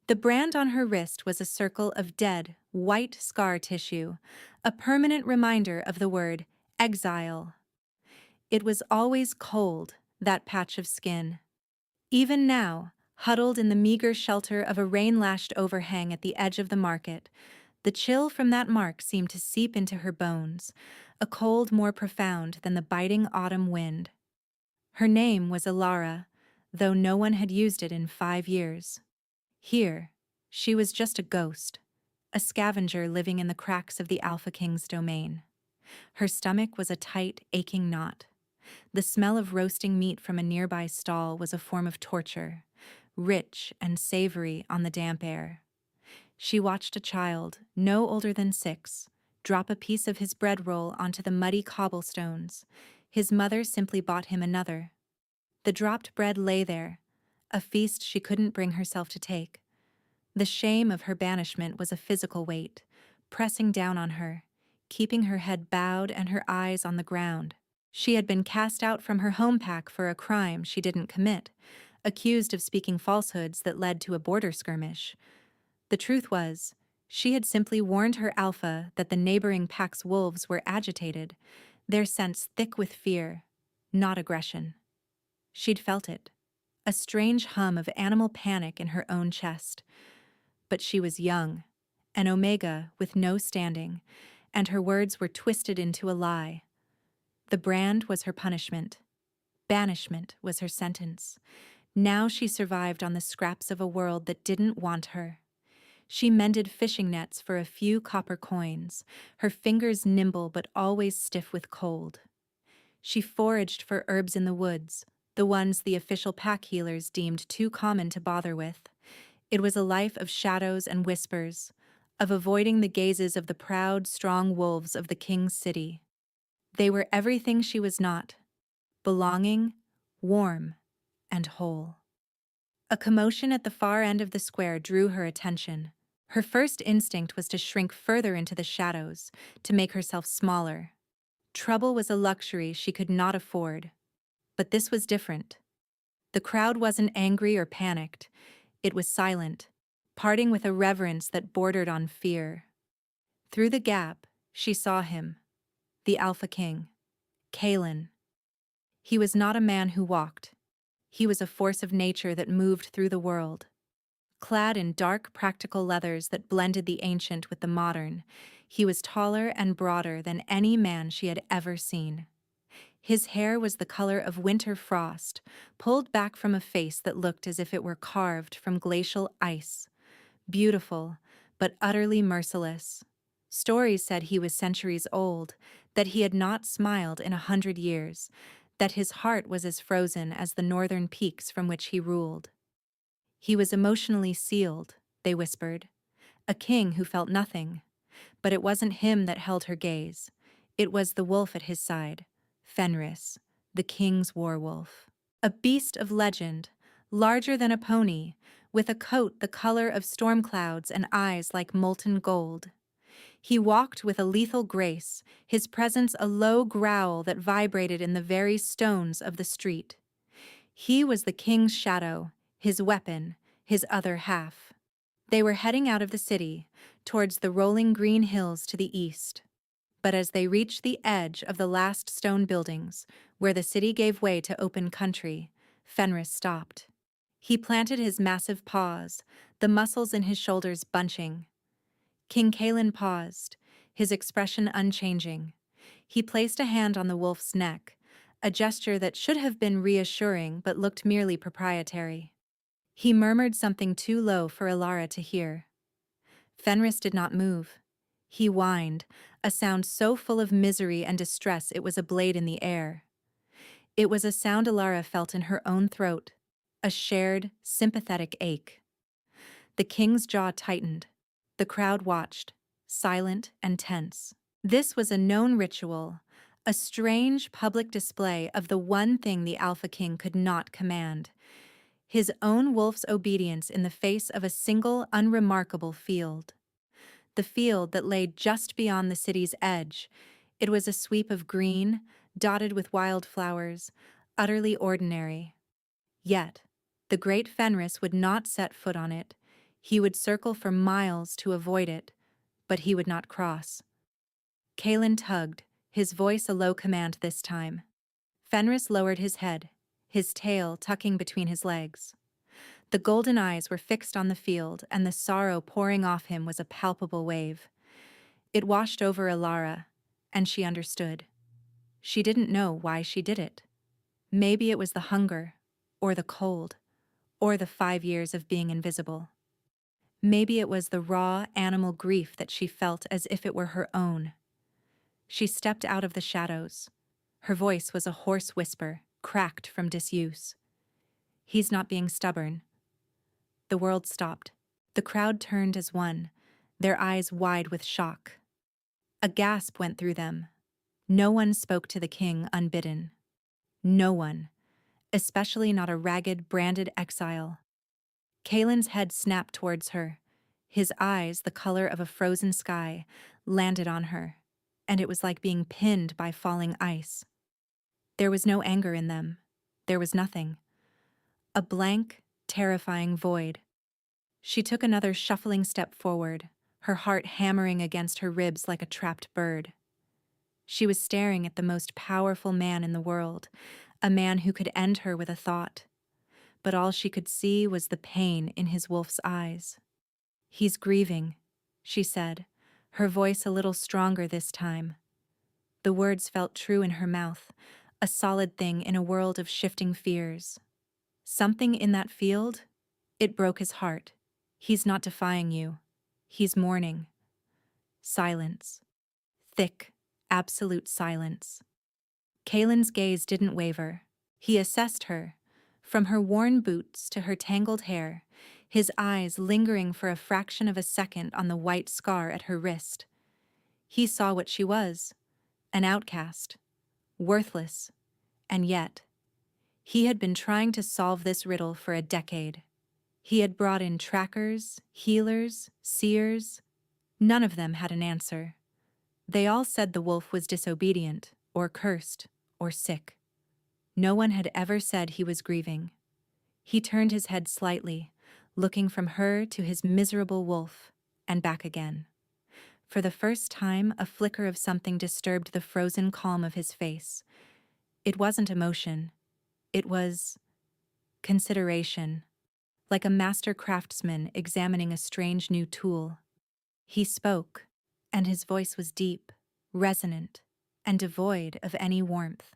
The brand on her wrist was a circle of dead, white scar tissue, a permanent reminder of the word exile. It was always cold, that patch of skin. Even now, huddled in the meager shelter of a rain-lashed overhang at the edge of the market, the chill from that mark seemed to seep into her bones, a cold more profound than the biting autumn wind. Her name was Alara, though no one had used it in 5 years. Here, she was just a ghost, a scavenger living in the cracks of the Alpha King's domain. Her stomach was a tight, aching knot. The smell of roasting meat from a nearby stall was a form of torture, rich and savory on the damp air. She watched a child, no older than 6, drop a piece of his bread roll onto the muddy cobblestones. His mother simply bought him another. The dropped bread lay there, a feast she couldn't bring herself to take. The shame of her banishment was a physical weight, pressing down on her, keeping her head bowed and her eyes on the ground. She had been cast out from her home pack for a crime she didn't commit, accused of speaking falsehoods that led to a border skirmish. The truth was, she had simply warned her alpha that the neighboring pack's wolves were agitated, their scents thick with fear, not aggression. She'd felt it, a strange hum of animal panic in her own chest. But she was young, an omega with no standing, and her words were twisted into a lie. The brand was her punishment. Banishment was her sentence. Now she survived on the scraps of a world that didn't want her. She mended fishing nets for a few copper coins, her fingers nimble but always stiff with cold. She foraged for herbs in the woods, the ones the official pack healers deemed too common to bother with. It was a life of shadows and whispers, of avoiding the gazes of the proud, strong wolves of the king's city. They were everything she was not, belonging, warm, and whole. A commotion at the far end of the square drew her attention. Her first instinct was to shrink further into the shadows, to make herself smaller. Trouble was a luxury she could not afford. But this was different. The crowd wasn't angry or panicked. It was silent, parting with a reverence that bordered on fear. Through the gap, she saw him, the Alpha King, Kalen. He was not a man who walked. He was a force of nature that moved through the world. Clad in dark, practical leathers that blended the ancient with the modern, he was taller and broader than any man she had ever seen. His hair was the color of winter frost, pulled back from a face that looked as if it were carved from glacial ice. Beautiful, but utterly merciless. Stories said he was centuries old, that he had not smiled in 100 years, that his heart was as frozen as the northern peaks from which he ruled. He was emotionally sealed, they whispered, a king who felt nothing. But it wasn't him that held her gaze. It was the wolf at his side, Fenris, the king's werewolf. A beast of legend, larger than a pony, with a coat the color of storm clouds and eyes like molten gold. He walked with a lethal grace, his presence a low growl that vibrated in the very stones of the street. He was the king's shadow, his weapon, his other half. They were heading out of the city, towards the rolling green hills to the east. But as they reached the edge of the last stone buildings, where the city gave way to open country, Fenris stopped. He planted his massive paws, the muscles in his shoulders bunching. King Kalen paused, his expression unchanging. He placed a hand on the wolf's neck, a gesture that should have been reassuring but looked merely proprietary. He murmured something too low for Alara to hear. Fenris did not move. He whined, a sound so full of misery and distress it was a blade in the air. It was a sound Alara felt in her own throat, a shared, sympathetic ache. The king's jaw tightened. The crowd watched, silent and tense. This was a known ritual, a strange public display of the one thing the Alpha King could not command: his own wolf's obedience in the face of a single, unremarkable field. The field that lay just beyond the city's edge. It was a sweep of green, dotted with wildflowers, utterly ordinary. Yet, the great Fenris would not set foot on it. He would circle for miles to avoid it, but he would not cross. Kalen tugged, his voice a low command this time. Fenris lowered his head, his tail tucking between his legs. The golden eyes were fixed on the field, and the sorrow pouring off him was a palpable wave. It washed over Ilara, and she understood. She didn't know why she did it. Maybe it was the hunger, or the cold, or the 5 years of being invisible. Maybe it was the raw animal grief that she felt as if it were her own. She stepped out of the shadows. Her voice was a hoarse whisper, cracked from disuse. He's not being stubborn. The world stopped. The crowd turned as one, their eyes wide with shock. A gasp went through them. No one spoke to the king unbidden. No one, especially not a ragged, branded exile. Kalen's head snapped towards her. His eyes, the color of a frozen sky, landed on her, and it was like being pinned by falling ice. There was no anger in them. There was nothing. A blank, terrifying void. She took another shuffling step forward, her heart hammering against her ribs like a trapped bird. She was staring at the most powerful man in the world, a man who could end her with a thought. But all she could see was the pain in his wolf's eyes. "He's grieving," she said, her voice a little stronger this time. The words felt true in her mouth, a solid thing in a world of shifting fears. Something in that field, it broke his heart. He's not defying you. He's mourning. Silence. Thick, absolute silence. Kalen's gaze didn't waver. He assessed her, from her worn boots to her tangled hair, his eyes lingering for a fraction of a second on the white scar at her wrist. He saw what she was, an outcast, worthless, and yet, he had been trying to solve this riddle for a decade. He had brought in trackers, healers, seers. None of them had an answer. They all said the wolf was disobedient, or cursed, or sick. No one had ever said he was grieving. He turned his head slightly, looking from her to his miserable wolf, and back again. For the first time, a flicker of something disturbed the frozen calm of his face. It wasn't emotion. It was consideration, like a master craftsman examining a strange new tool. He spoke, and his voice was deep, resonant, and devoid of any warmth.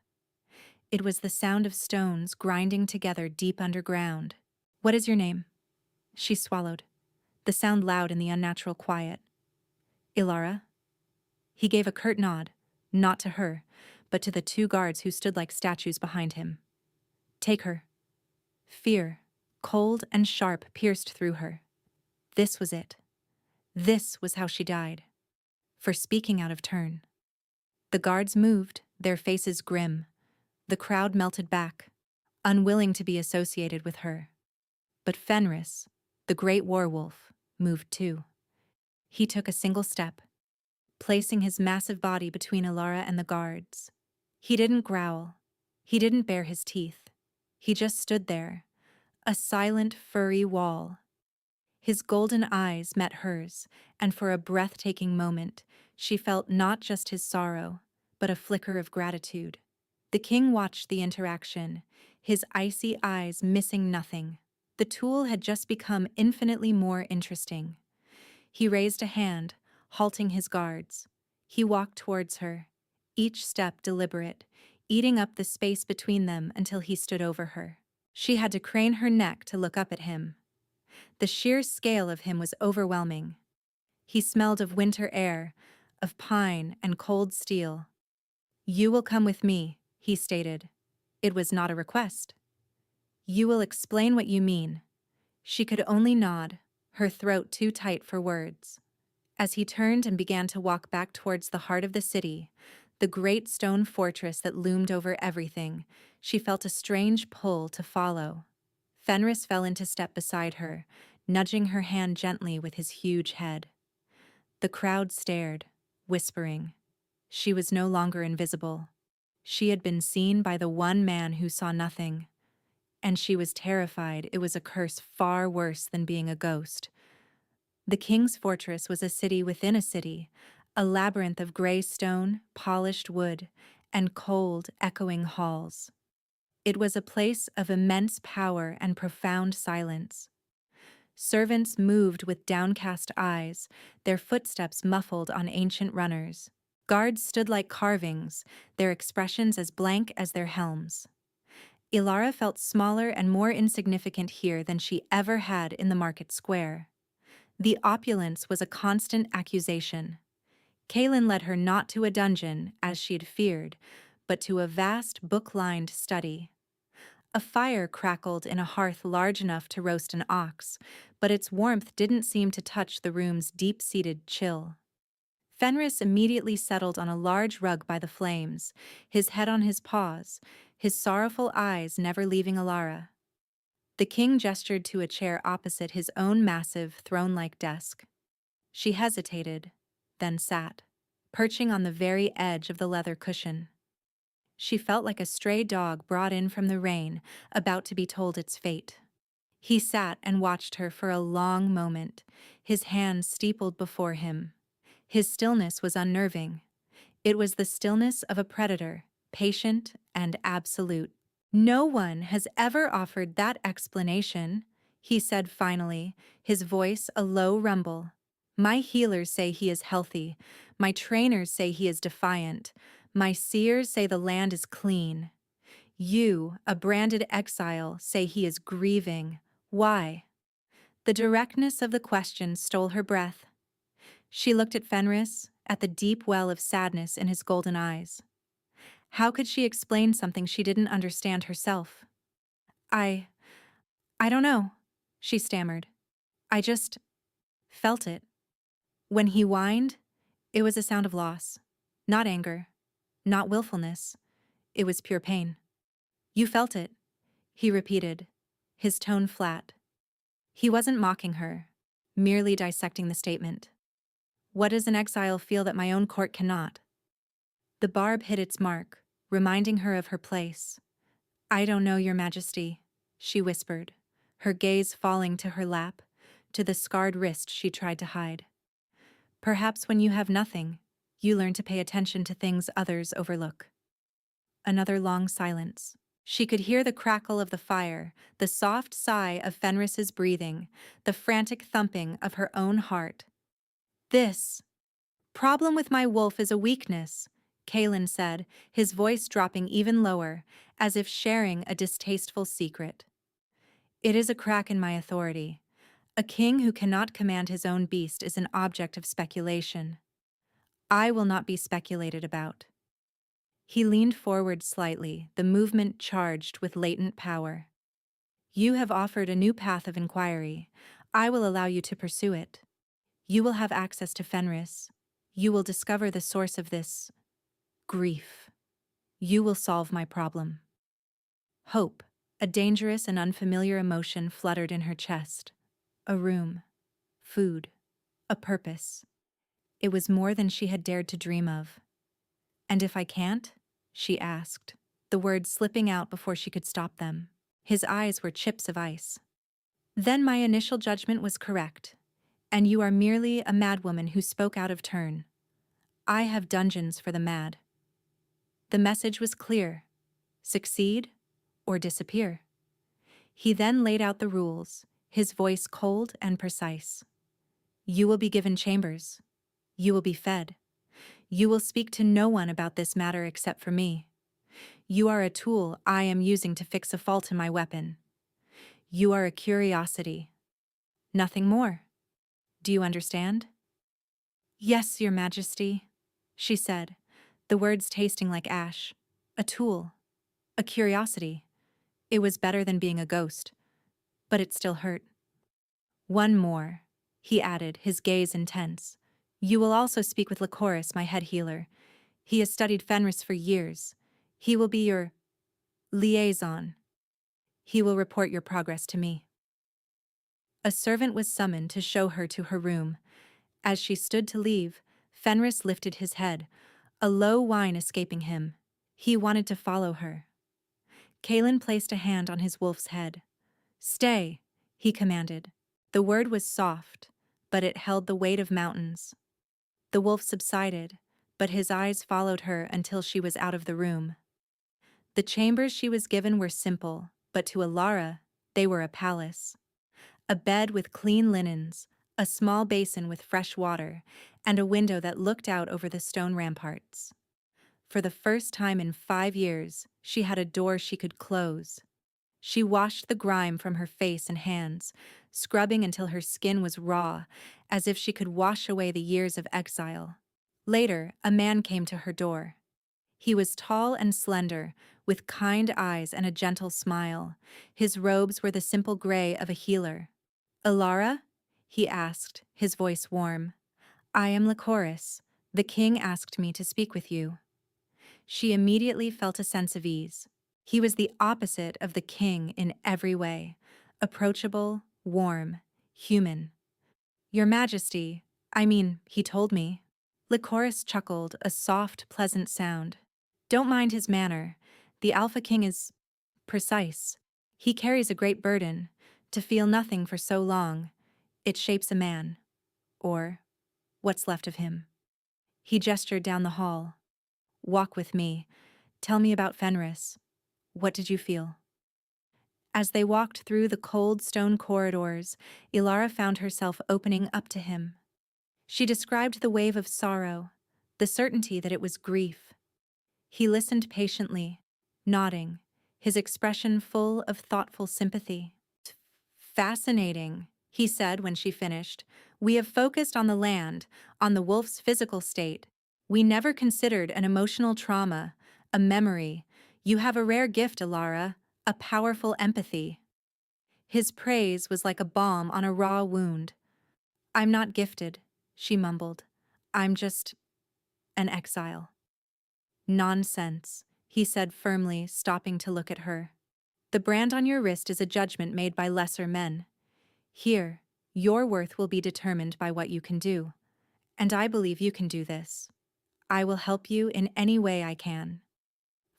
It was the sound of stones grinding together deep underground. "What is your name?" She swallowed, the sound loud in the unnatural quiet. "Ilara." He gave a curt nod, not to her, but to the 2 guards who stood like statues behind him. "Take her." Fear, cold and sharp, pierced through her. This was it. This was how she died. For speaking out of turn. The guards moved, their faces grim. The crowd melted back, unwilling to be associated with her. But Fenris, the great werewolf, moved too. He took a single step, placing his massive body between Ilara and the guards. He didn't growl. He didn't bare his teeth. He just stood there, a silent, furry wall. His golden eyes met hers, and for a breathtaking moment, she felt not just his sorrow, but a flicker of gratitude. The king watched the interaction, his icy eyes missing nothing. The tool had just become infinitely more interesting. He raised a hand, halting his guards. He walked towards her, each step deliberate, eating up the space between them until he stood over her. She had to crane her neck to look up at him. The sheer scale of him was overwhelming. He smelled of winter air, of pine and cold steel. "You will come with me," he stated. It was not a request. "You will explain what you mean." She could only nod, her throat too tight for words. As he turned and began to walk back towards the heart of the city, the great stone fortress that loomed over everything, she felt a strange pull to follow. Fenris fell into step beside her, nudging her hand gently with his huge head. The crowd stared, whispering. She was no longer invisible. She had been seen by the one man who saw nothing. And she was terrified it was a curse far worse than being a ghost, The king's fortress was a city within a city, a labyrinth of gray stone, polished wood, and cold, echoing halls. It was a place of immense power and profound silence. Servants moved with downcast eyes, their footsteps muffled on ancient runners. Guards stood like carvings, their expressions as blank as their helms. Ilara felt smaller and more insignificant here than she ever had in the market square. The opulence was a constant accusation. Kaelin led her not to a dungeon, as she'd feared, but to a vast book-lined study. A fire crackled in a hearth large enough to roast an ox, but its warmth didn't seem to touch the room's deep-seated chill. Fenris immediately settled on a large rug by the flames, his head on his paws, his sorrowful eyes never leaving Alara. The king gestured to a chair opposite his own massive, throne-like desk. She hesitated, then sat, perching on the very edge of the leather cushion. She felt like a stray dog brought in from the rain, about to be told its fate. He sat and watched her for a long moment, his hands steepled before him. His stillness was unnerving. It was the stillness of a predator, patient and absolute. "No one has ever offered that explanation," he said finally, his voice a low rumble. "My healers say he is healthy. My trainers say he is defiant. My seers say the land is clean. You, a branded exile, say he is grieving. Why?" The directness of the question stole her breath. She looked at Fenris, at the deep well of sadness in his golden eyes. How could she explain something she didn't understand herself? I don't know," she stammered. "I just felt it. When he whined, it was a sound of loss. Not anger, not willfulness. It was pure pain." "You felt it," he repeated, his tone flat. He wasn't mocking her, merely dissecting the statement. "What does an exile feel that my own court cannot?" The barb hit its mark, reminding her of her place. "I don't know, Your Majesty," she whispered, her gaze falling to her lap, to the scarred wrist she tried to hide. "Perhaps when you have nothing, you learn to pay attention to things others overlook." Another long silence. She could hear the crackle of the fire, the soft sigh of Fenris's breathing, the frantic thumping of her own heart. "This problem with my wolf is a weakness," Kaelin said, his voice dropping even lower, as if sharing a distasteful secret. "It is a crack in my authority. A king who cannot command his own beast is an object of speculation. I will not be speculated about." He leaned forward slightly, the movement charged with latent power. "You have offered a new path of inquiry. I will allow you to pursue it. You will have access to Fenris. You will discover the source of this grief. You will solve my problem." Hope, a dangerous and unfamiliar emotion, fluttered in her chest. A room, food, a purpose. It was more than she had dared to dream of. "And if I can't?" she asked, the words slipping out before she could stop them. His eyes were chips of ice. "Then my initial judgment was correct, and you are merely a madwoman who spoke out of turn. I have dungeons for the mad." The message was clear: succeed or disappear. He then laid out the rules, his voice cold and precise. "You will be given chambers. You will be fed. You will speak to no one about this matter except for me. You are a tool I am using to fix a fault in my weapon. You are a curiosity. Nothing more. Do you understand?" "Yes, Your Majesty," she said, the words tasting like ash. A tool. A curiosity. It was better than being a ghost, but it still hurt. "One more," he added, his gaze intense. "You will also speak with Lycoris, my head healer. He has studied Fenris for years. He will be your liaison. He will report your progress to me." A servant was summoned to show her to her room. As she stood to leave, Fenris lifted his head, a low whine escaping him. He wanted to follow her. Kaelin placed a hand on his wolf's head. "Stay," he commanded. The word was soft, but it held the weight of mountains. The wolf subsided, but his eyes followed her until she was out of the room. The chambers she was given were simple, but to Alara, they were a palace. A bed with clean linens, a small basin with fresh water, and a window that looked out over the stone ramparts. For the first time in 5 years, she had a door she could close. She washed the grime from her face and hands, scrubbing until her skin was raw, as if she could wash away the years of exile. Later, a man came to her door. He was tall and slender, with kind eyes and a gentle smile. His robes were the simple gray of a healer. "Alara?" he asked, his voice warm. "I am Lycoris. The king asked me to speak with you." She immediately felt a sense of ease. He was the opposite of the king in every way. Approachable, warm, human. "Your Majesty, he told me." Lycoris chuckled, a soft, pleasant sound. "Don't mind his manner. The Alpha King is precise. He carries a great burden. To feel nothing for so long, it shapes a man. Or what's left of him." He gestured down the hall. "Walk with me. Tell me about Fenris. What did you feel?" As they walked through the cold stone corridors, Ilara found herself opening up to him. She described the wave of sorrow, the certainty that it was grief. He listened patiently, nodding, his expression full of thoughtful sympathy. "Fascinating," he said when she finished. "We have focused on the land, on the wolf's physical state. We never considered an emotional trauma, a memory. You have a rare gift, Alara, a powerful empathy." His praise was like a balm on a raw wound. "I'm not gifted," she mumbled. "I'm just an exile." "Nonsense," he said firmly, stopping to look at her. "The brand on your wrist is a judgment made by lesser men. Here, your worth will be determined by what you can do. And I believe you can do this. I will help you in any way I can."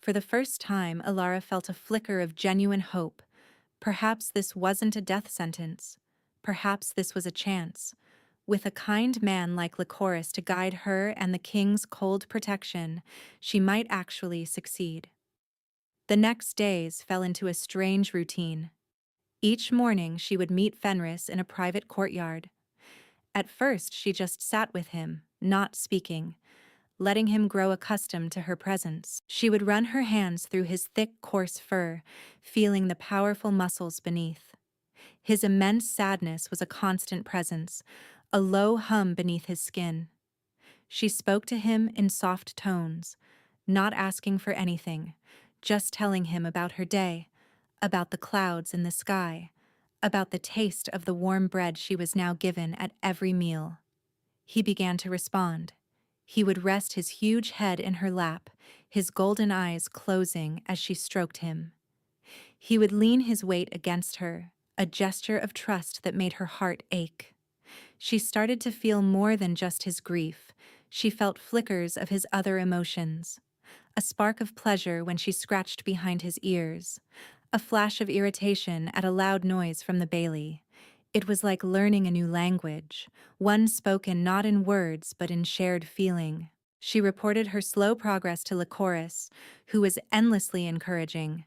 For the first time, Alara felt a flicker of genuine hope. Perhaps this wasn't a death sentence. Perhaps this was a chance. With a kind man like Lycoris to guide her and the king's cold protection, she might actually succeed. The next days fell into a strange routine. Each morning she would meet Fenris in a private courtyard. At first she just sat with him, not speaking, letting him grow accustomed to her presence. She would run her hands through his thick, coarse fur, feeling the powerful muscles beneath. His immense sadness was a constant presence, a low hum beneath his skin. She spoke to him in soft tones, not asking for anything, just telling him about her day, about the clouds in the sky, about the taste of the warm bread she was now given at every meal. He began to respond. He would rest his huge head in her lap, his golden eyes closing as she stroked him. He would lean his weight against her, a gesture of trust that made her heart ache. She started to feel more than just his grief. She felt flickers of his other emotions. A spark of pleasure when she scratched behind his ears. A flash of irritation at a loud noise from the bailey. It was like learning a new language, one spoken not in words but in shared feeling. She reported her slow progress to Lycoris, who was endlessly encouraging.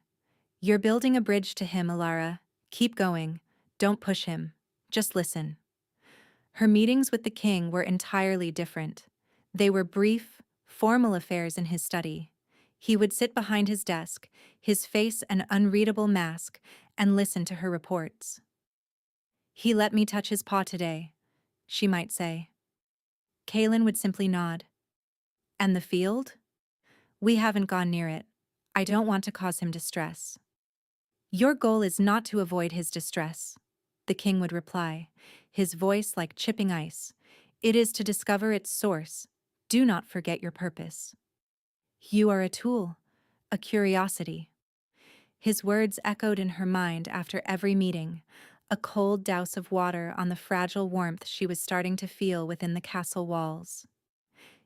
"You're building a bridge to him, Alara. Keep going. Don't push him. Just listen." Her meetings with the king were entirely different. They were brief, formal affairs in his study. He would sit behind his desk, his face an unreadable mask, and listen to her reports. "He let me touch his paw today," she might say. Kaelin would simply nod. "And the field? We haven't gone near it. I don't want to cause him distress." "Your goal is not to avoid his distress," the king would reply, his voice like chipping ice. "It is to discover its source. Do not forget your purpose." "You are a tool, a curiosity." His words echoed in her mind after every meeting, a cold douse of water on the fragile warmth she was starting to feel within the castle walls.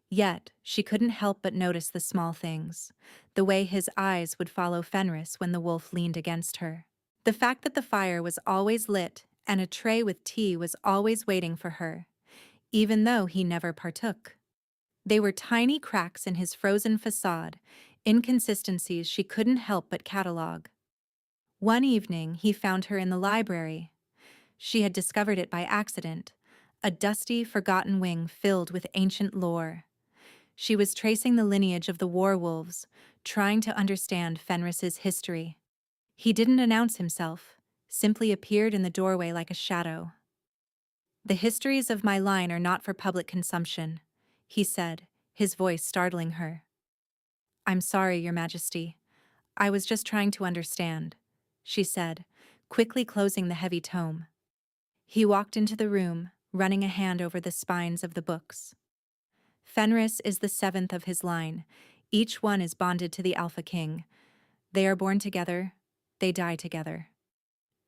Yet, she couldn't help but notice the small things, the way his eyes would follow Fenris when the wolf leaned against her. The fact that the fire was always lit and a tray with tea was always waiting for her. even though he never partook. They were tiny cracks in his frozen facade, inconsistencies she couldn't help but catalog. One evening, he found her in the library. She had discovered it by accident, a dusty, forgotten wing filled with ancient lore. She was tracing the lineage of the werewolves, trying to understand Fenris's history. He didn't announce himself, simply appeared in the doorway like a shadow. "The histories of my line are not for public consumption," he said, his voice startling her. "I'm sorry, Your Majesty. I was just trying to understand," she said, quickly closing the heavy tome. He walked into the room, running a hand over the spines of the books. "Fenris is the seventh of his line. Each one is bonded to the Alpha King. They are born together, they die together.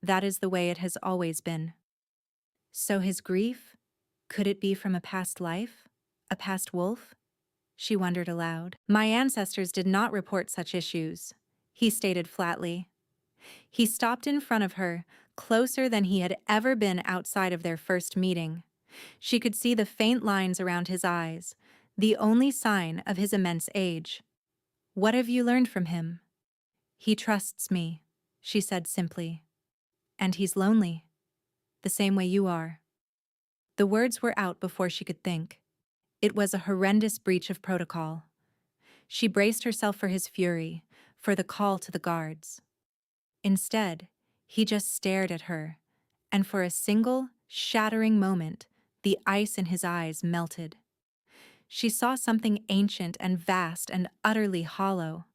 That is the way it has always been." So his grief? Could it be from a past life? A past wolf? She wondered aloud. "My ancestors did not report such issues," he stated flatly. He stopped in front of her, closer than he had ever been outside of their first meeting. She could see the faint lines around his eyes, the only sign of his immense age. "What have you learned from him?" "He trusts me," she said simply. "And he's lonely. The same way you are." The words were out before she could think. It was a horrendous breach of protocol. She braced herself for his fury, for the call to the guards. Instead, he just stared at her, and for a single, shattering moment, the ice in his eyes melted. She saw something ancient and vast and utterly hollow.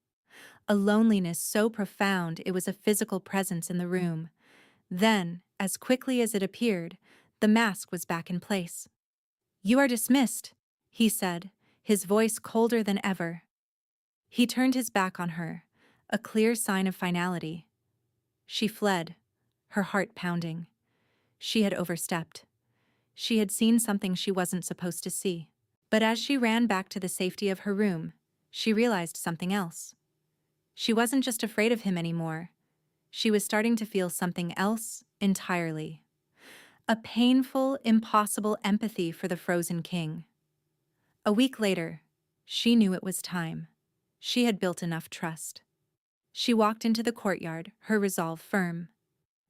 A loneliness so profound it was a physical presence in the room. Then, as quickly as it appeared, the mask was back in place. "You are dismissed," he said, his voice colder than ever. He turned his back on her, a clear sign of finality. She fled, her heart pounding. She had overstepped. She had seen something she wasn't supposed to see. But as she ran back to the safety of her room, she realized something else. She wasn't just afraid of him anymore. She was starting to feel something else entirely. A painful, impossible empathy for the frozen king. A week later, she knew it was time. She had built enough trust. She walked into the courtyard, her resolve firm.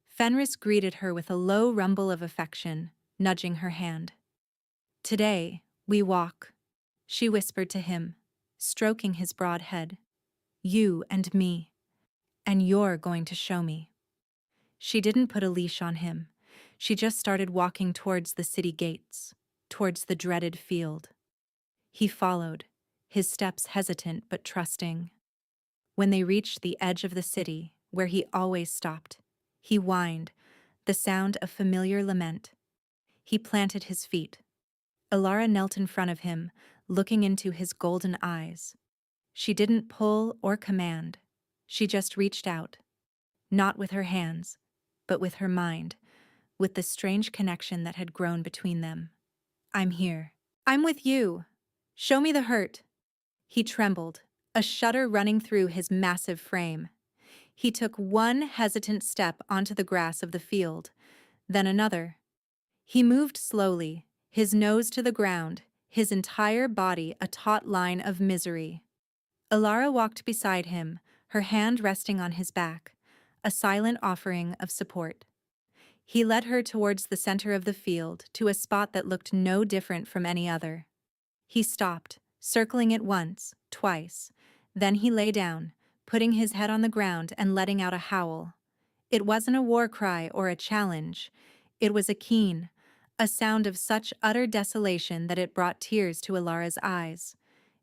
Fenris greeted her with a low rumble of affection, nudging her hand. "Today, we walk," she whispered to him, stroking his broad head. "You and me. And you're going to show me." She didn't put a leash on him. She just started walking towards the city gates, towards the dreaded field. He followed, his steps hesitant but trusting. When they reached the edge of the city, where he always stopped, he whined, the sound of familiar lament. He planted his feet. Alara knelt in front of him, looking into his golden eyes. She didn't pull or command. She just reached out. Not with her hands, but with her mind, with the strange connection that had grown between them. "I'm here. I'm with you. Show me the hurt." He trembled, a shudder running through his massive frame. He took one hesitant step onto the grass of the field, then another. He moved slowly, his nose to the ground, his entire body a taut line of misery. Alara walked beside him, her hand resting on his back, a silent offering of support. He led her towards the center of the field, to a spot that looked no different from any other. He stopped, circling it once, twice. Then he lay down, putting his head on the ground and letting out a howl. It wasn't a war cry or a challenge. It was a keen, a sound of such utter desolation that it brought tears to Alara's eyes.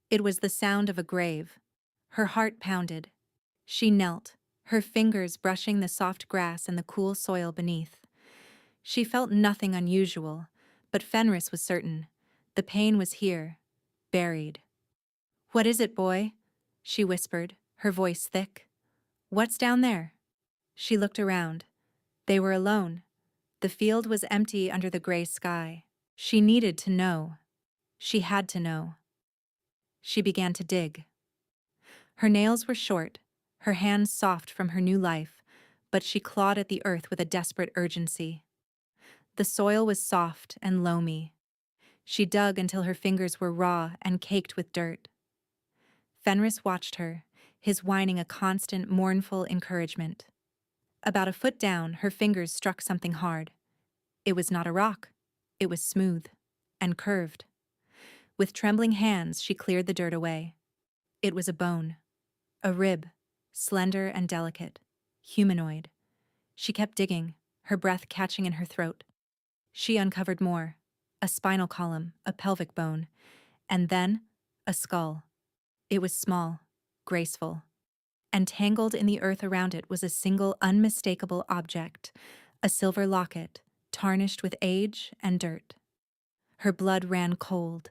It was the sound of a grave. Her heart pounded. She knelt, her fingers brushing the soft grass and the cool soil beneath. She felt nothing unusual, but Fenris was certain. The pain was here, buried. "What is it, boy?" she whispered, her voice thick. "What's down there?" She looked around. They were alone. The field was empty under the gray sky. She needed to know. She had to know. She began to dig. Her nails were short, her hands soft from her new life, but she clawed at the earth with a desperate urgency. The soil was soft and loamy. She dug until her fingers were raw and caked with dirt. Fenris watched her, his whining a constant, mournful encouragement. About a foot down, her fingers struck something hard. It was not a rock. It was smooth and curved. With trembling hands, she cleared the dirt away. It was a bone, a rib, slender and delicate, humanoid. She kept digging, her breath catching in her throat. She uncovered more, a spinal column, a pelvic bone, and then a skull. It was small, graceful, and tangled in the earth around it was a single unmistakable object, a silver locket, tarnished with age and dirt. Her blood ran cold.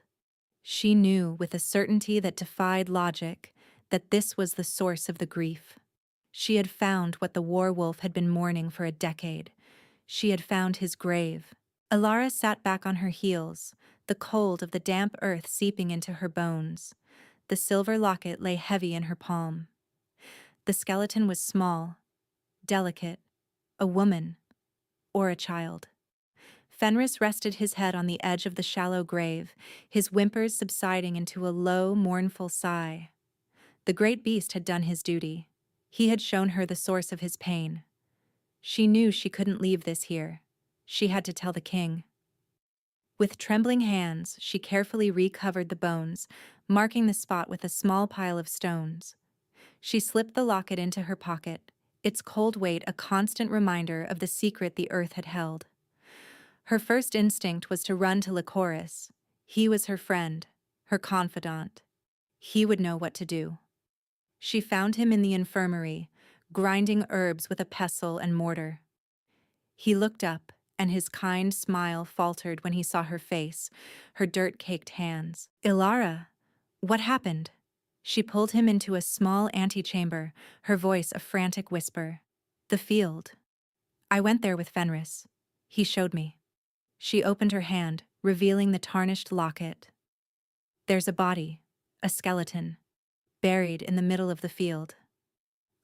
She knew with a certainty that defied logic that this was the source of the grief. She had found what the werewolf had been mourning for a decade. She had found his grave. Alara sat back on her heels, the cold of the damp earth seeping into her bones. The silver locket lay heavy in her palm. The skeleton was small, delicate, a woman, or a child. Fenris rested his head on the edge of the shallow grave, his whimpers subsiding into a low, mournful sigh. The great beast had done his duty. He had shown her the source of his pain. She knew she couldn't leave this here. She had to tell the king. With trembling hands, she carefully recovered the bones, marking the spot with a small pile of stones. She slipped the locket into her pocket, its cold weight a constant reminder of the secret the earth had held. Her first instinct was to run to Lycoris. He was her friend, her confidant. He would know what to do. She found him in the infirmary, grinding herbs with a pestle and mortar. He looked up, and his kind smile faltered when he saw her face, her dirt-caked hands. "Ilara, what happened?" She pulled him into a small antechamber, her voice a frantic whisper. "The field. I went there with Fenris. He showed me." She opened her hand, revealing the tarnished locket. "There's a body, a skeleton, buried in the middle of the field."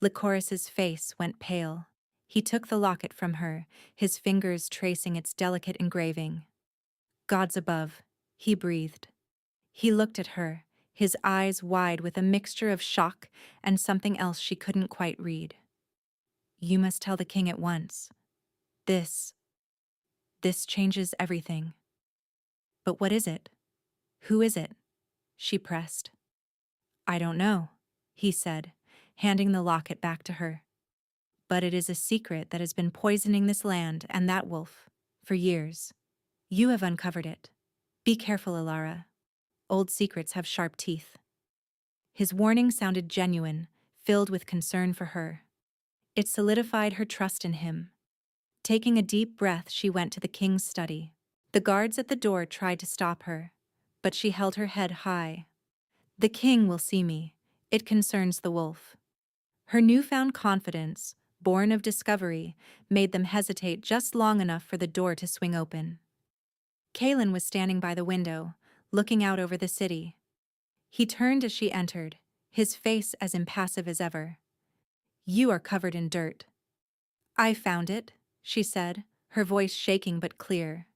Lycoris's face went pale. He took the locket from her, his fingers tracing its delicate engraving. "Gods above," he breathed. He looked at her, his eyes wide with a mixture of shock and something else she couldn't quite read. "You must tell the king at once. This changes everything." "But what is it? Who is it?" she pressed. "I don't know," he said, handing the locket back to her. "But it is a secret that has been poisoning this land and that wolf for years. You have uncovered it. Be careful, Ilara. Old secrets have sharp teeth." His warning sounded genuine, filled with concern for her. It solidified her trust in him. Taking a deep breath, she went to the king's study. The guards at the door tried to stop her, but she held her head high. "The king will see me. It concerns the wolf." Her newfound confidence, born of discovery, made them hesitate just long enough for the door to swing open. Kalen was standing by the window, looking out over the city. He turned as she entered, his face as impassive as ever. "You are covered in dirt." "I found it," she said, her voice shaking but clear.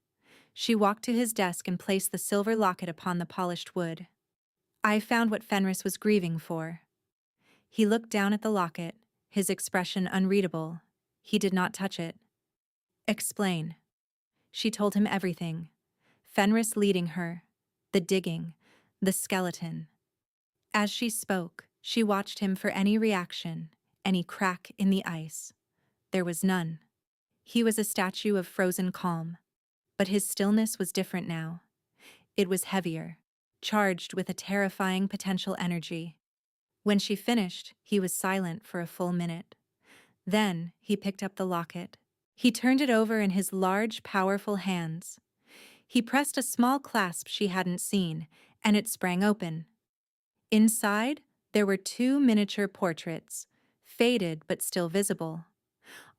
She walked to his desk and placed the silver locket upon the polished wood. "I found what Fenris was grieving for." He looked down at the locket, his expression unreadable. He did not touch it. "Explain." She told him everything. Fenris leading her, the digging, the skeleton. As she spoke, she watched him for any reaction, any crack in the ice. There was none. He was a statue of frozen calm. But his stillness was different now. It was heavier, charged with a terrifying potential energy. When she finished, he was silent for a full minute. Then he picked up the locket. He turned it over in his large, powerful hands. He pressed a small clasp she hadn't seen, and it sprang open. Inside, there were two miniature portraits, faded but still visible.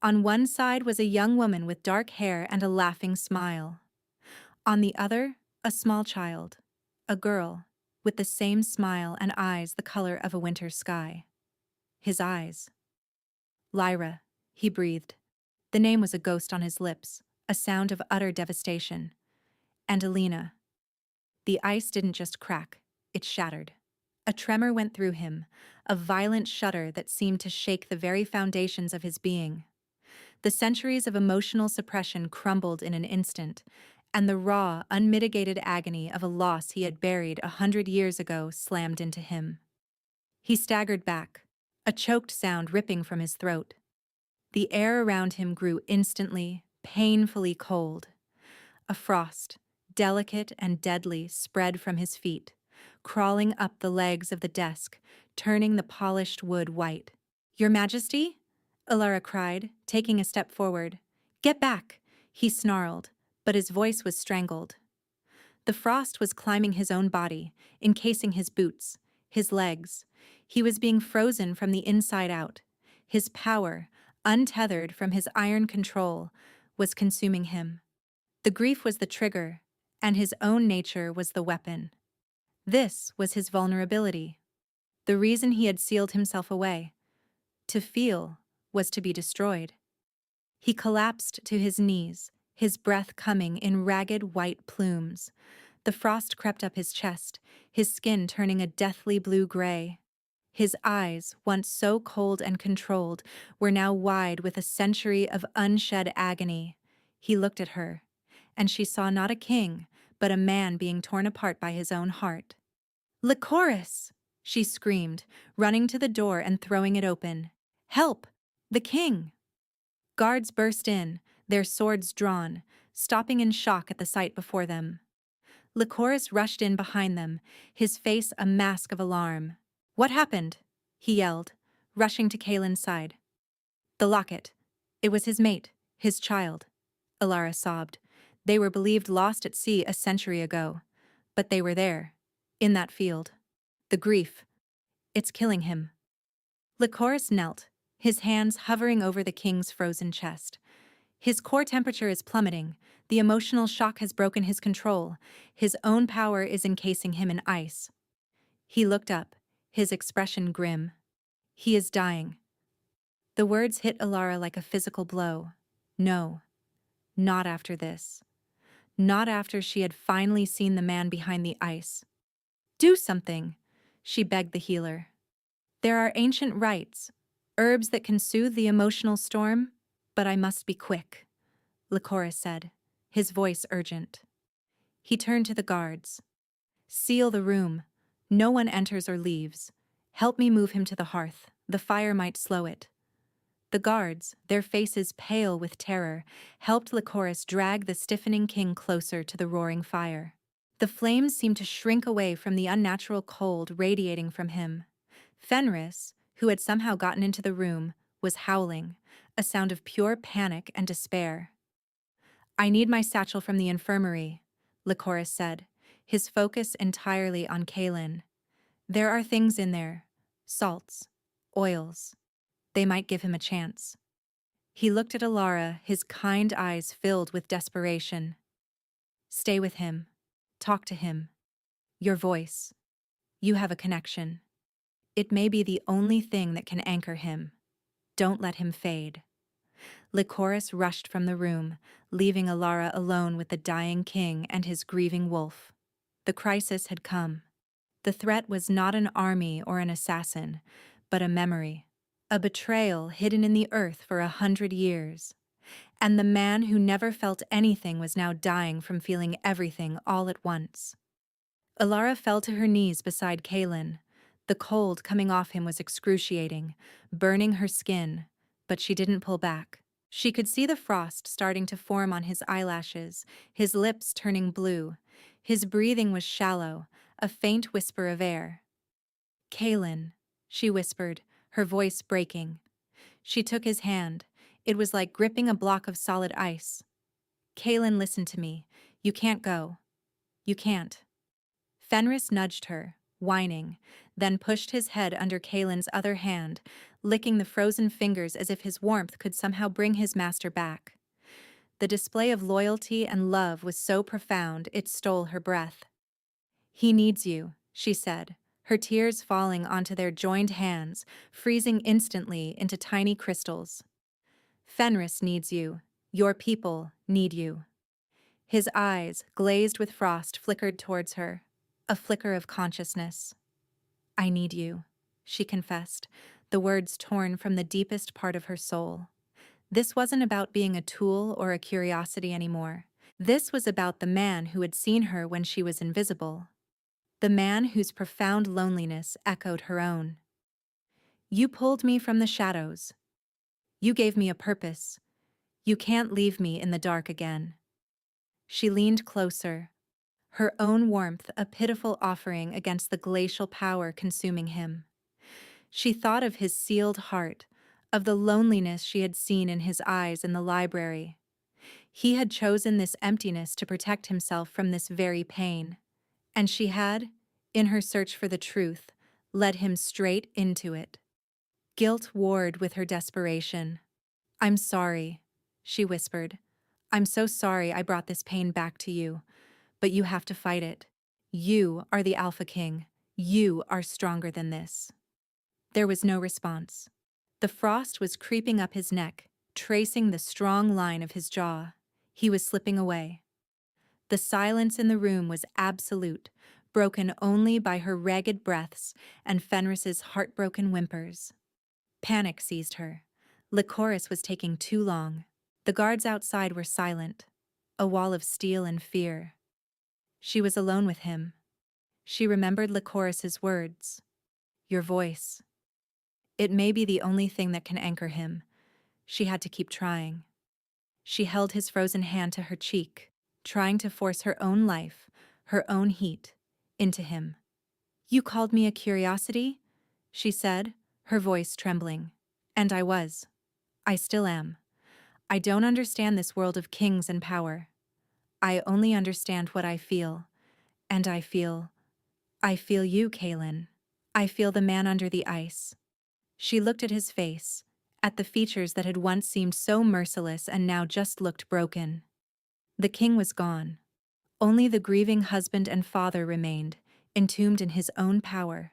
On one side was a young woman with dark hair and a laughing smile. On the other, a small child, a girl, with the same smile and eyes the color of a winter sky. His eyes. "Lyra," he breathed. The name was a ghost on his lips, a sound of utter devastation. "And Alina." The ice didn't just crack, it shattered. A tremor went through him, a violent shudder that seemed to shake the very foundations of his being. The centuries of emotional suppression crumbled in an instant, and the raw, unmitigated agony of a loss he had buried 100 years ago slammed into him. He staggered back, a choked sound ripping from his throat. The air around him grew instantly, painfully cold. A frost, delicate and deadly, spread from his feet, crawling up the legs of the desk, turning the polished wood white. "Your Majesty?" Alara cried, taking a step forward. "Get back!" he snarled, but his voice was strangled. The frost was climbing his own body, encasing his boots, his legs. He was being frozen from the inside out. His power, untethered from his iron control, was consuming him. The grief was the trigger, and his own nature was the weapon. This was his vulnerability. The reason he had sealed himself away. To feel was to be destroyed. He collapsed to his knees, his breath coming in ragged white plumes. The frost crept up his chest, his skin turning a deathly blue-gray. His eyes, once so cold and controlled, were now wide with a century of unshed agony. He looked at her, and she saw not a king, but a man being torn apart by his own heart. "Lycoris!" she screamed, running to the door and throwing it open. "Help! The king!" Guards burst in, their swords drawn, stopping in shock at the sight before them. Lycoris rushed in behind them, his face a mask of alarm. "What happened?" he yelled, rushing to Kaelin's side. "The locket. It was his mate, his child," Alara sobbed. "They were believed lost at sea a century ago. But they were there, in that field. The grief. It's killing him." Lycoris knelt, his hands hovering over the king's frozen chest. His core temperature is plummeting. The emotional shock has broken his control. His own power is encasing him in ice. He looked up, his expression grim. "He is dying." The words hit Alara like a physical blow. No, not after this. Not after she had finally seen the man behind the ice. "Do something," she begged the healer. "There are ancient rites, herbs that can soothe the emotional storm, but I must be quick," Lycoris said, his voice urgent. He turned to the guards. "Seal the room. No one enters or leaves. Help me move him to the hearth. The fire might slow it." The guards, their faces pale with terror, helped Lycoris drag the stiffening king closer to the roaring fire. The flames seemed to shrink away from the unnatural cold radiating from him. Fenris, who had somehow gotten into the room, was howling, a sound of pure panic and despair. "I need my satchel from the infirmary," Lycoris said, his focus entirely on Kaelin. "There are things in there. Salts. Oils. They might give him a chance." He looked at Alara, his kind eyes filled with desperation. "Stay with him. Talk to him. Your voice. You have a connection. It may be the only thing that can anchor him. Don't let him fade." Lycoris rushed from the room, leaving Alara alone with the dying king and his grieving wolf. The crisis had come. The threat was not an army or an assassin, but a memory. A betrayal hidden in the earth for 100 years. And the man who never felt anything was now dying from feeling everything all at once. Alara fell to her knees beside Kaelin. The cold coming off him was excruciating, burning her skin, but she didn't pull back. She could see the frost starting to form on his eyelashes, his lips turning blue. His breathing was shallow, a faint whisper of air. "Kaelin," she whispered, her voice breaking. She took his hand. It was like gripping a block of solid ice. "Kaelin, listen to me. You can't go. You can't." Fenris nudged her, whining, then pushed his head under Kaelin's other hand, licking the frozen fingers as if his warmth could somehow bring his master back. The display of loyalty and love was so profound it stole her breath. "He needs you," she said, her tears falling onto their joined hands, freezing instantly into tiny crystals. "Fenris needs you. Your people need you." His eyes, glazed with frost, flickered towards her, a flicker of consciousness. "I need you," she confessed, the words torn from the deepest part of her soul. This wasn't about being a tool or a curiosity anymore. This was about the man who had seen her when she was invisible. The man whose profound loneliness echoed her own. "You pulled me from the shadows. You gave me a purpose. You can't leave me in the dark again." She leaned closer, her own warmth a pitiful offering against the glacial power consuming him. She thought of his sealed heart, of the loneliness she had seen in his eyes in the library. He had chosen this emptiness to protect himself from this very pain, and she had, in her search for the truth, led him straight into it. Guilt warred with her desperation. "I'm sorry," she whispered. "I'm so sorry I brought this pain back to you, but you have to fight it. You are the Alpha King. You are stronger than this." There was no response. The frost was creeping up his neck, tracing the strong line of his jaw. He was slipping away. The silence in the room was absolute, broken only by her ragged breaths and Fenris's heartbroken whimpers. Panic seized her. Lycoris was taking too long. The guards outside were silent, a wall of steel and fear. She was alone with him. She remembered Lycoris's words. "Your voice. It may be the only thing that can anchor him." She had to keep trying. She held his frozen hand to her cheek, trying to force her own life, her own heat, into him. "You called me a curiosity?" she said, her voice trembling. "And I was. I still am. I don't understand this world of kings and power. I only understand what I feel. And I feel you, Kaelin. I feel the man under the ice." She looked at his face, at the features that had once seemed so merciless and now just looked broken. The king was gone. Only the grieving husband and father remained, entombed in his own power.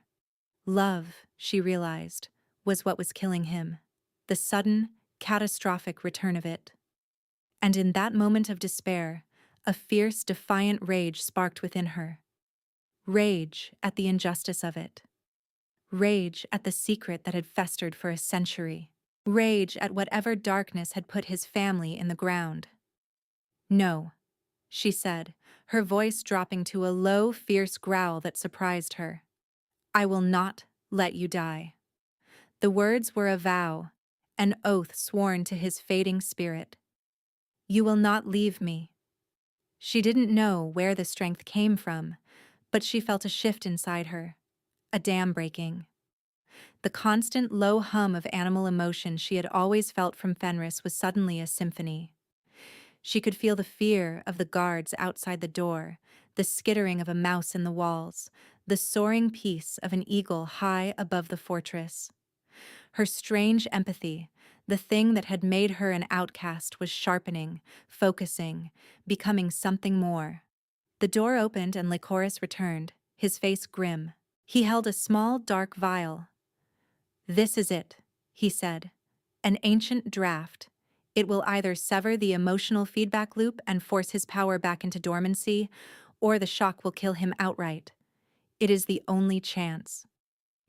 Love, she realized, was what was killing him. The sudden, catastrophic return of it. And in that moment of despair, a fierce, defiant rage sparked within her. Rage at the injustice of it. Rage at the secret that had festered for a century. Rage at whatever darkness had put his family in the ground. "No," she said, her voice dropping to a low, fierce growl that surprised her. "I will not let you die." The words were a vow, an oath sworn to his fading spirit. "You will not leave me." She didn't know where the strength came from, but she felt a shift inside her, a dam breaking. The constant low hum of animal emotion she had always felt from Fenris was suddenly a symphony. She could feel the fear of the guards outside the door, the skittering of a mouse in the walls, the soaring peace of an eagle high above the fortress. Her strange empathy, the thing that had made her an outcast, was sharpening, focusing, becoming something more. The door opened and Lycoris returned, his face grim. He held a small, dark vial. "This is it," he said. "An ancient draft. It will either sever the emotional feedback loop and force his power back into dormancy, or the shock will kill him outright. It is the only chance."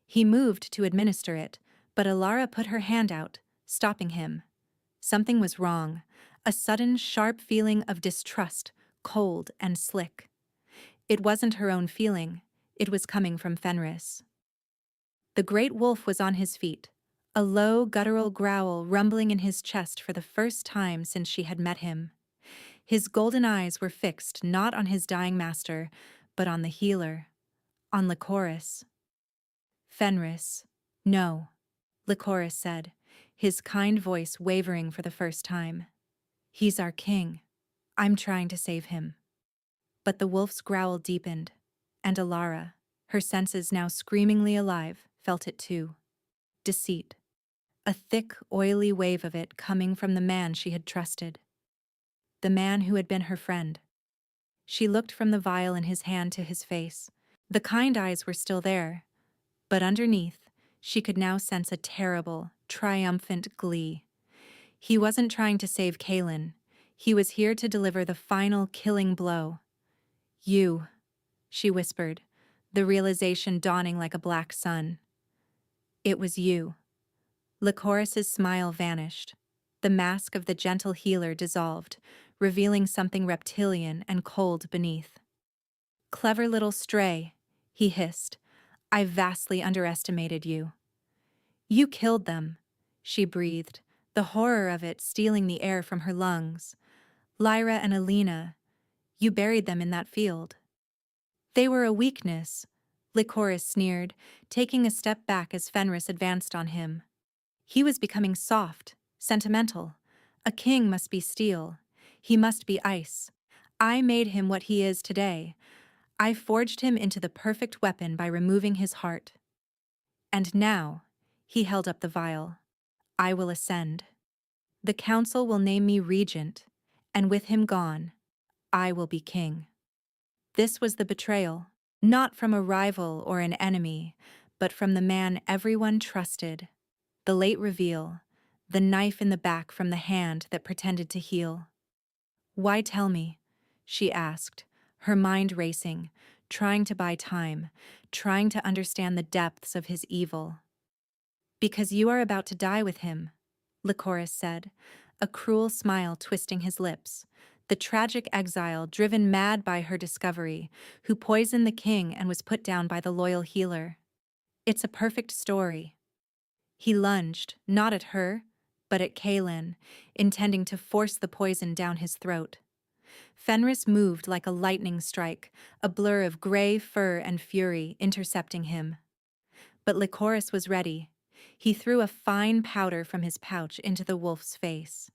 He moved to administer it, but Alara put her hand out, stopping him. Something was wrong, a sudden, sharp feeling of distrust, cold and slick. It wasn't her own feeling, it was coming from Fenris. The great wolf was on his feet, a low, guttural growl rumbling in his chest for the first time since she had met him. His golden eyes were fixed not on his dying master, but on the healer, on Lycoris. "Fenris, no," Lycoris said, his kind voice wavering for the first time. "He's our king. I'm trying to save him." But the wolf's growl deepened, and Alara, her senses now screamingly alive, felt it too. Deceit. A thick, oily wave of it coming from the man she had trusted. The man who had been her friend. She looked from the vial in his hand to his face. The kind eyes were still there, but underneath, she could now sense a terrible, triumphant glee. He wasn't trying to save Kaelin. He was here to deliver the final killing blow. You, she whispered, the realization dawning like a black sun. It was you. Lycoris's smile vanished. The mask of the gentle healer dissolved, revealing something reptilian and cold beneath. Clever little stray, he hissed. I vastly underestimated you. You killed them, she breathed, the horror of it stealing the air from her lungs. Lyra and Alina, you buried them in that field. They were a weakness, Lycoris sneered, taking a step back as Fenris advanced on him. He was becoming soft, sentimental. A king must be steel. He must be ice. I made him what he is today. I forged him into the perfect weapon by removing his heart. And now, he held up the vial, I will ascend. The council will name me regent, and with him gone, I will be king. This was the betrayal, not from a rival or an enemy, but from the man everyone trusted. The late reveal, the knife in the back from the hand that pretended to heal. Why tell me? She asked, her mind racing, trying to buy time, trying to understand the depths of his evil. Because you are about to die with him, Lycoris said, a cruel smile twisting his lips. The tragic exile driven mad by her discovery, who poisoned the king and was put down by the loyal healer. It's a perfect story. He lunged, not at her, but at Kaelin, intending to force the poison down his throat. Fenris moved like a lightning strike, a blur of gray fur and fury intercepting him. But Lycoris was ready. He threw a fine powder from his pouch into the wolf's face.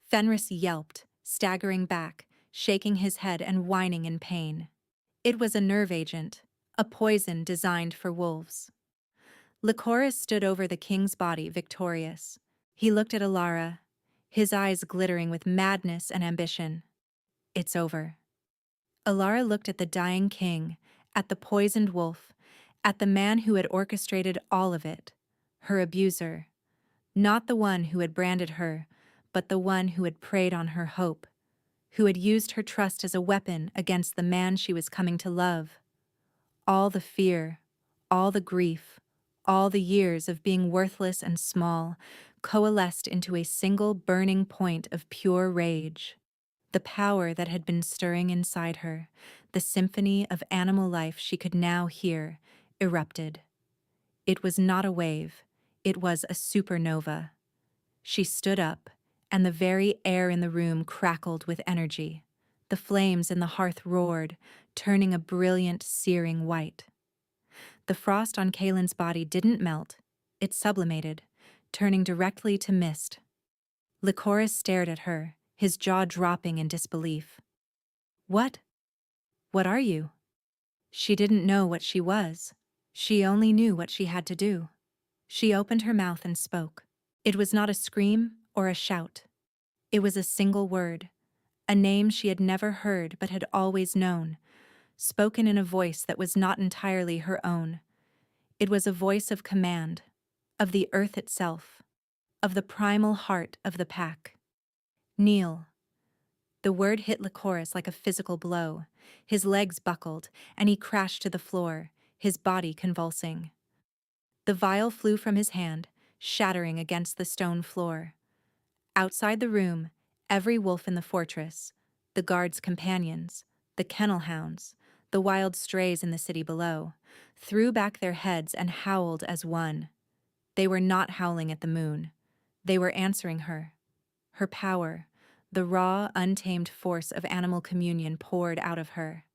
Fenris yelped, staggering back, shaking his head and whining in pain. It was a nerve agent, a poison designed for wolves. Lycoris stood over the king's body, victorious. He looked at Alara, his eyes glittering with madness and ambition. It's over. Alara looked at the dying king, at the poisoned wolf, at the man who had orchestrated all of it, her abuser. Not the one who had branded her, but the one who had preyed on her hope, who had used her trust as a weapon against the man she was coming to love. All the fear, all the grief, all the years of being worthless and small coalesced into a single burning point of pure rage. The power that had been stirring inside her, the symphony of animal life she could now hear, erupted. It was not a wave, it was a supernova. She stood up, and the very air in the room crackled with energy. The flames in the hearth roared, turning a brilliant, searing white. The frost on Kaelin's body didn't melt, it sublimated, turning directly to mist. Lycoris stared at her, his jaw dropping in disbelief. What? What are you? She didn't know what she was. She only knew what she had to do. She opened her mouth and spoke. It was not a scream or a shout. It was a single word, a name she had never heard but had always known, spoken in a voice that was not entirely her own. It was a voice of command, of the earth itself, of the primal heart of the pack. Kneel. The word hit Lycoris like a physical blow. His legs buckled, and he crashed to the floor, his body convulsing. The vial flew from his hand, shattering against the stone floor. Outside the room, every wolf in the fortress, the guards' companions, the kennel hounds, the wild strays in the city below, threw back their heads and howled as one. They were not howling at the moon. They were answering her. Her power, the raw, untamed force of animal communion poured out of her.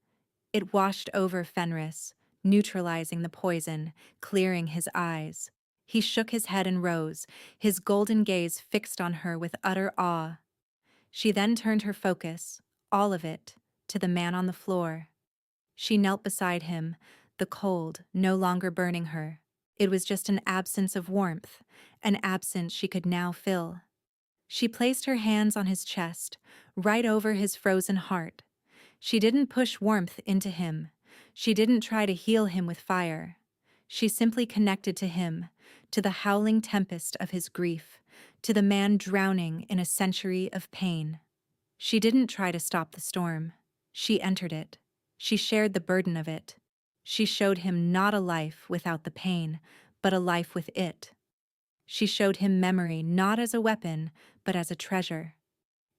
It washed over Fenris, neutralizing the poison, clearing his eyes. He shook his head and rose, his golden gaze fixed on her with utter awe. She then turned her focus, all of it, to the man on the floor. She knelt beside him, the cold no longer burning her. It was just an absence of warmth, an absence she could now fill. She placed her hands on his chest, right over his frozen heart. She didn't push warmth into him. She didn't try to heal him with fire. She simply connected to him, to the howling tempest of his grief, to the man drowning in a century of pain. She didn't try to stop the storm. She entered it. She shared the burden of it. She showed him not a life without the pain, but a life with it. She showed him memory not as a weapon, but as a treasure.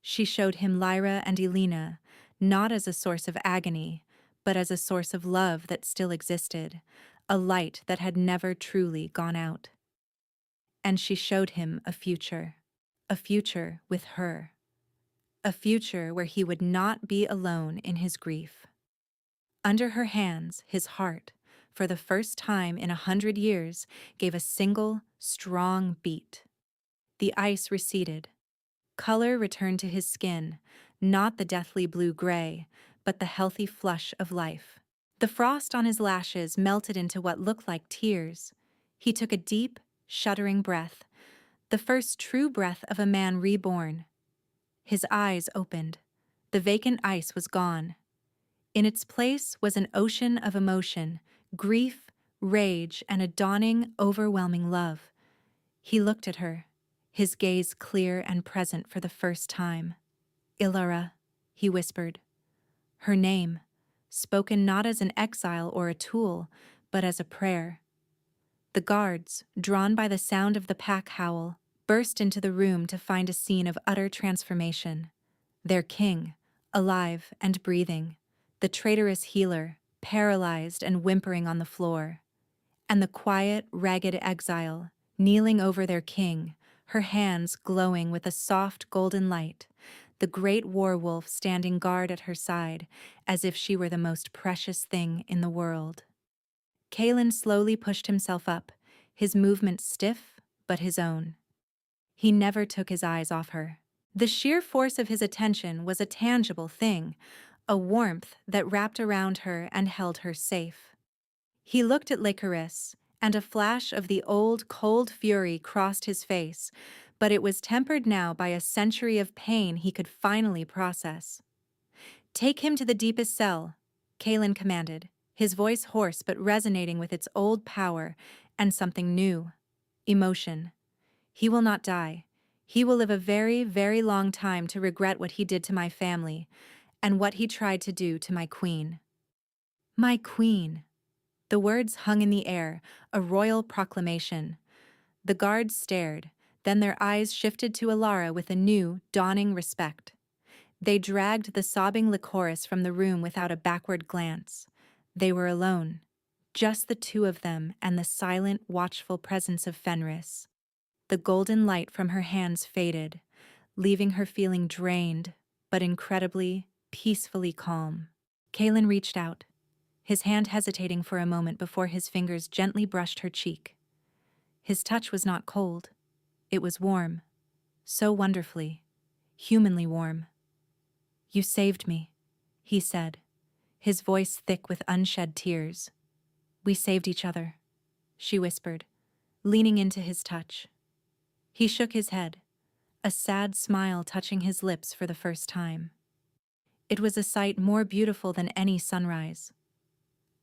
She showed him Lyra and Elena, not as a source of agony, but as a source of love that still existed, a light that had never truly gone out. And she showed him a future with her, a future where he would not be alone in his grief. Under her hands, his heart, for the first time in 100 years, gave a single, strong beat. The ice receded. Color returned to his skin, not the deathly blue-gray, but the healthy flush of life. The frost on his lashes melted into what looked like tears. He took a deep, shuddering breath, the first true breath of a man reborn. His eyes opened. The vacant ice was gone. In its place was an ocean of emotion, grief, rage, and a dawning, overwhelming love. He looked at her, his gaze clear and present for the first time. Ilara, he whispered. Her name, spoken not as an exile or a tool, but as a prayer. The guards, drawn by the sound of the pack howl, burst into the room to find a scene of utter transformation. Their king, alive and breathing, the traitorous healer, paralyzed and whimpering on the floor, and the quiet, ragged exile, kneeling over their king, her hands glowing with a soft golden light, the great werewolf standing guard at her side, as if she were the most precious thing in the world. Kalen slowly pushed himself up, his movements stiff, but his own. He never took his eyes off her. The sheer force of his attention was a tangible thing, a warmth that wrapped around her and held her safe. He looked at Licorice, and a flash of the old, cold fury crossed his face, but it was tempered now by a century of pain he could finally process. Take him to the deepest cell, Kalen commanded, his voice hoarse but resonating with its old power and something new, emotion. He will not die. He will live a very, very long time to regret what he did to my family and what he tried to do to my queen. My queen. The words hung in the air, a royal proclamation. The guards stared, then their eyes shifted to Ilara with a new, dawning respect. They dragged the sobbing Licorice from the room without a backward glance. They were alone, just the two of them and the silent, watchful presence of Fenris. The golden light from her hands faded, leaving her feeling drained, but incredibly, peacefully calm. Kalen reached out, his hand hesitating for a moment before his fingers gently brushed her cheek. His touch was not cold. It was warm, so wonderfully, humanly warm. You saved me, he said, his voice thick with unshed tears. We saved each other, she whispered, leaning into his touch. He shook his head, a sad smile touching his lips for the first time. It was a sight more beautiful than any sunrise.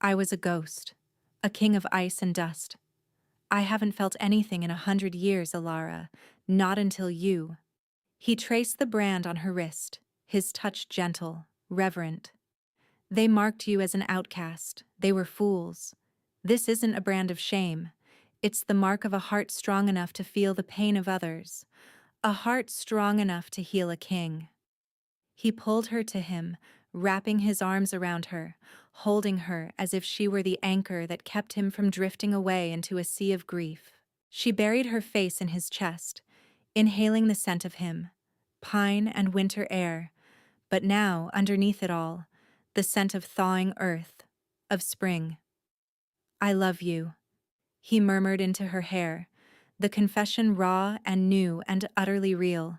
I was a ghost, a king of ice and dust. I haven't felt anything in 100 years, Ilara, not until you. He traced the brand on her wrist, his touch gentle, reverent. They marked you as an outcast. They were fools. This isn't a brand of shame. It's the mark of a heart strong enough to feel the pain of others, a heart strong enough to heal a king. He pulled her to him, wrapping his arms around her, holding her as if she were the anchor that kept him from drifting away into a sea of grief. She buried her face in his chest, inhaling the scent of him, pine and winter air, but now, underneath it all, the scent of thawing earth, of spring. I love you, he murmured into her hair, the confession raw and new and utterly real.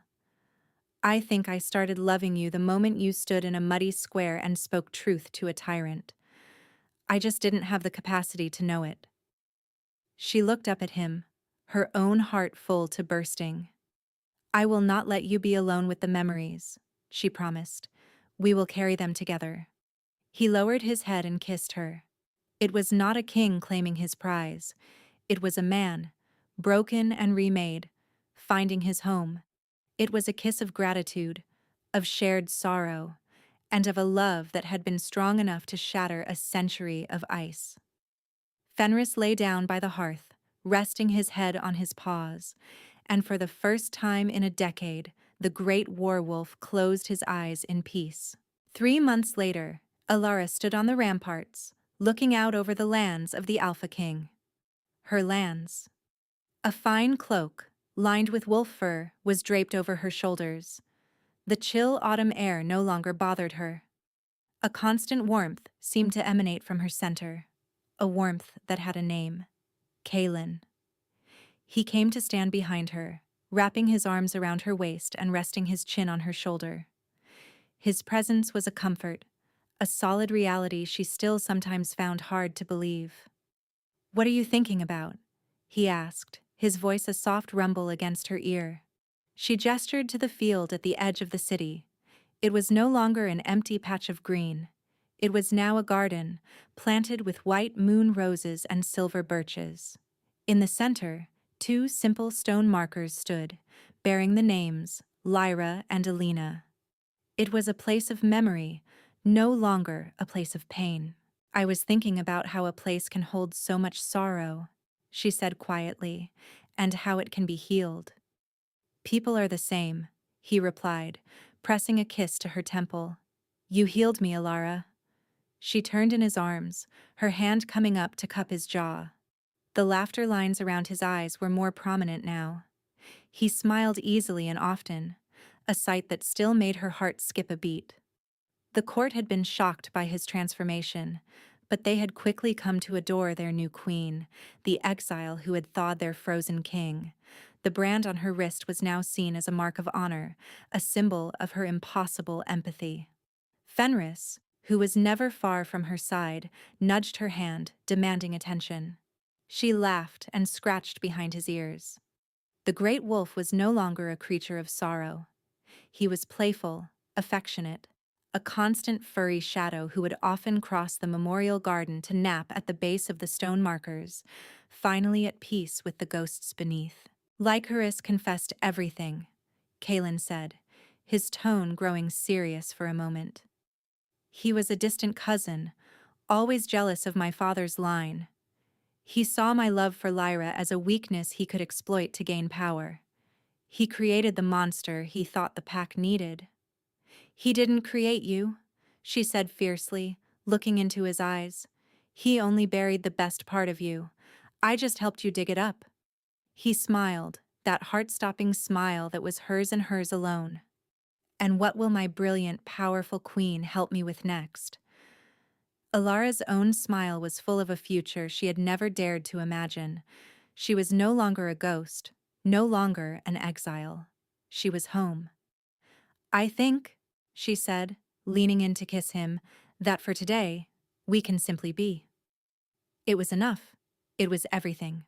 I think I started loving you the moment you stood in a muddy square and spoke truth to a tyrant. I just didn't have the capacity to know it. She looked up at him, her own heart full to bursting. I will not let you be alone with the memories, she promised. We will carry them together. He lowered his head and kissed her. It was not a king claiming his prize. It was a man, broken and remade, finding his home. It was a kiss of gratitude, of shared sorrow, and of a love that had been strong enough to shatter a century of ice. Fenris lay down by the hearth, resting his head on his paws, and for the first time in a decade, the great werewolf closed his eyes in peace. 3 months later, Alara stood on the ramparts, looking out over the lands of the Alpha King. Her lands. A fine cloak, lined with wolf fur, was draped over her shoulders. The chill autumn air no longer bothered her. A constant warmth seemed to emanate from her center, a warmth that had a name: Kalen. He came to stand behind her, wrapping his arms around her waist and resting his chin on her shoulder. His presence was a comfort, a solid reality she still sometimes found hard to believe. "What are you thinking about?" he asked, his voice a soft rumble against her ear. She gestured to the field at the edge of the city. It was no longer an empty patch of green. It was now a garden, planted with white moon roses and silver birches. In the center, 2 simple stone markers stood, bearing the names Lyra and Alina. It was a place of memory, no longer a place of pain. "I was thinking about how a place can hold so much sorrow," she said quietly, "and how it can be healed." "People are the same," he replied, pressing a kiss to her temple. "You healed me, Alara." She turned in his arms, her hand coming up to cup his jaw. The laughter lines around his eyes were more prominent now. He smiled easily and often, a sight that still made her heart skip a beat. The court had been shocked by his transformation, but they had quickly come to adore their new queen, the exile who had thawed their frozen king. The brand on her wrist was now seen as a mark of honor, a symbol of her impossible empathy. Fenris, who was never far from her side, nudged her hand, demanding attention. She laughed and scratched behind his ears. The great wolf was no longer a creature of sorrow. He was playful, affectionate, a constant furry shadow who would often cross the memorial garden to nap at the base of the stone markers, finally at peace with the ghosts beneath. "Lycaris confessed everything," Kalen said, his tone growing serious for a moment. "He was a distant cousin, always jealous of my father's line. He saw my love for Lyra as a weakness he could exploit to gain power. He created the monster he thought the pack needed." "He didn't create you," she said fiercely, looking into his eyes. "He only buried the best part of you. I just helped you dig it up." He smiled, that heart-stopping smile that was hers and hers alone. "And what will my brilliant, powerful queen help me with next?" Alara's own smile was full of a future she had never dared to imagine. She was no longer a ghost, no longer an exile. She was home. "I think," she said, leaning in to kiss him, "that for today, we can simply be." It was enough. It was everything.